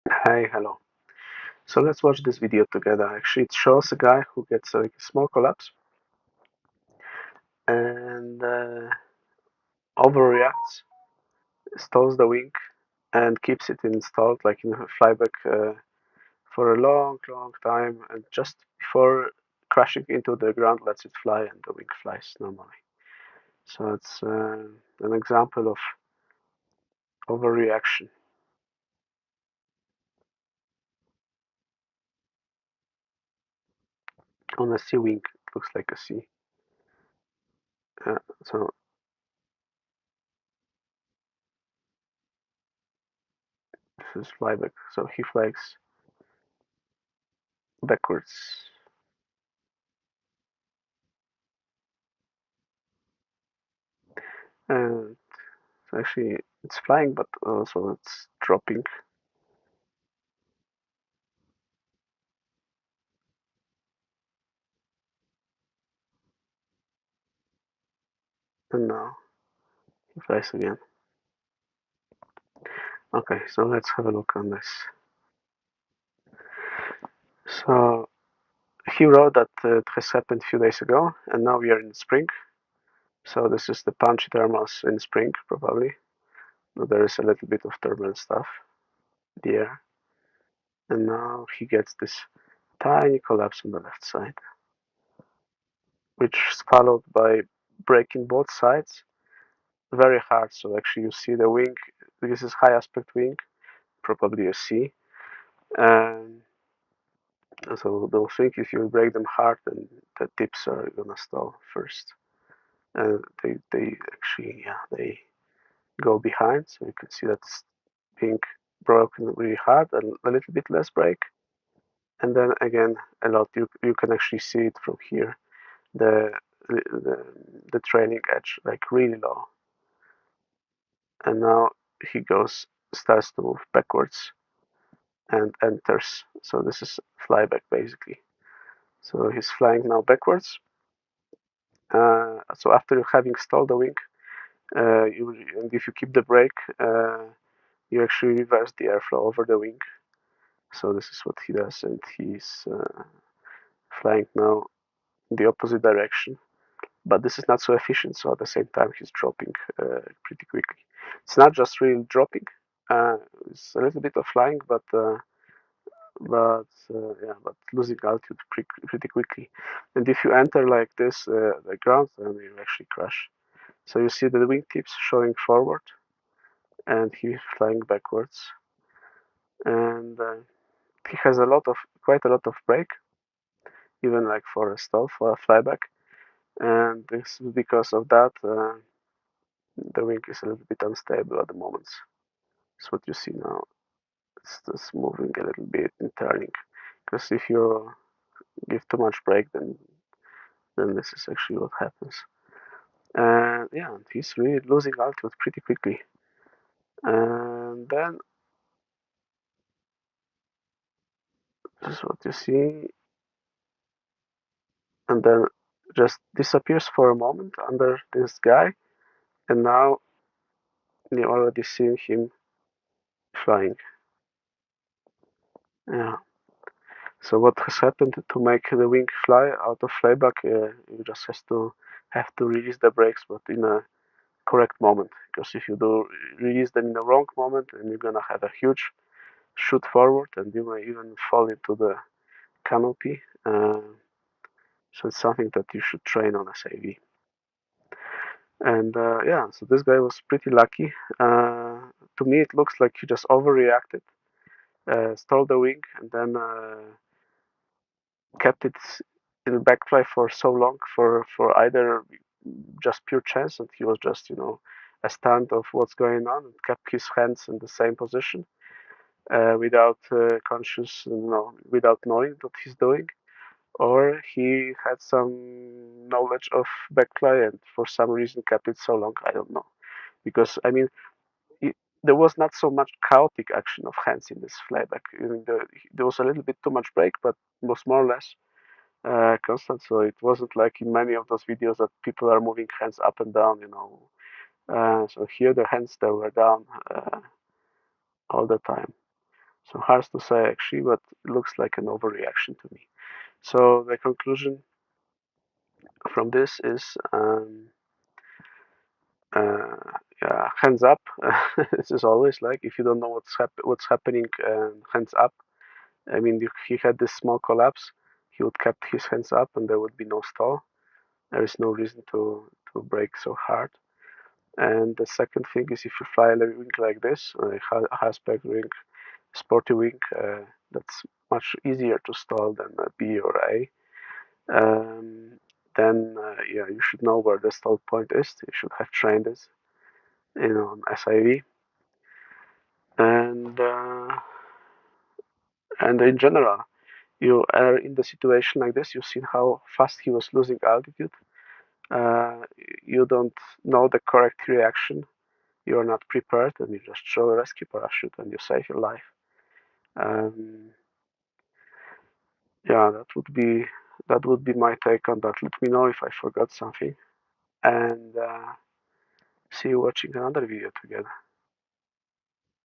Hi, hello. So let's watch this video together. Actually, it shows a guy who gets like a small collapse and overreacts, stalls the wing, and keeps it installed like in a flyback for a long, long time, and just before crashing into the ground, lets it fly, and the wing flies normally. So it's an example of overreaction on a sea wing. It looks like a sea. So this is flyback. So he flies backwards. And so actually, it's flying, but also it's dropping. And now it flies again. Okay, so let's have a look on this. So he wrote that it has happened a few days ago, and now we are in spring. So this is the punchy thermals in spring, probably. Now there is a little bit of turbulent stuff there. And now he gets this tiny collapse on the left side, which is followed by breaking both sides very hard. So actually you see the wing, this is high aspect wing, probably a C. And so they'll think if you break them hard, then the tips are gonna stall first. And they actually, yeah, they go behind. So you can see that's being broken really hard and a little bit less break. And then again, a lot. You can actually see it from here. The the, the trailing edge, like really low. And now he starts to move backwards and enters. So this is flyback basically. So he's flying now backwards. So after having stalled the wing, and if you keep the brake, you actually reverse the airflow over the wing. So this is what he does, and he's flying now in the opposite direction. But this is not so efficient. So at the same time, he's dropping pretty quickly. It's not just really dropping. It's a little bit of flying, but losing altitude pretty quickly. And if you enter like this the ground, then you actually crash. So you see the wingtips showing forward, and he's flying backwards. And he has quite a lot of brake, even like for a stall, for a flyback. And this is because of that, the wing is a little bit unstable at the moment. That's what you see now. It's just moving a little bit and turning. Because if you give too much brake, then this is actually what happens. And yeah, he's really losing altitude pretty quickly. And then this is what you see, and then just disappears for a moment under this guy, and now you already see him flying. Yeah. So what has happened to make the wing fly out of flyback? You just have to release the brakes, but in a correct moment. Because if you do release them in the wrong moment, then you're gonna have a huge shoot forward, and you may even fall into the canopy. So it's something that you should train on as AV. And yeah, so this guy was pretty lucky. To me, it looks like he just overreacted, stalled the wing, and then kept it in backfly for so long for either just pure chance and he was just a stand of what's going on and kept his hands in the same position without conscious, without knowing what he's doing, or he had some knowledge of backfly and for some reason kept it so long. I don't know, because I mean, it, there was not so much chaotic action of hands in this flyback. There was a little bit too much brake, but it was more or less constant. So it wasn't like in many of those videos that people are moving hands up and down. So here the hands they were down all the time. So hard to say actually, but it looks like an overreaction to me. So the conclusion from this is yeah, hands up. This is always like if you don't know what's happening, hands up. I mean, if he had this small collapse, he would kept his hands up, and there would be no stall. There is no reason to brake so hard. And the second thing is if you fly a wing like this, a hatchback wing, sporty wing, that's much easier to stall than a B or A. Um, then yeah, you should know where the stall point is. You should have trained this, on SIV, and in general, you are in the situation like this. You've seen how fast he was losing altitude. Uh, you don't know the correct reaction. You are not prepared, and you just throw a rescue parachute and you save your life. Um, yeah, that would be my take on that. Let me know if I forgot something, and see you watching another video together.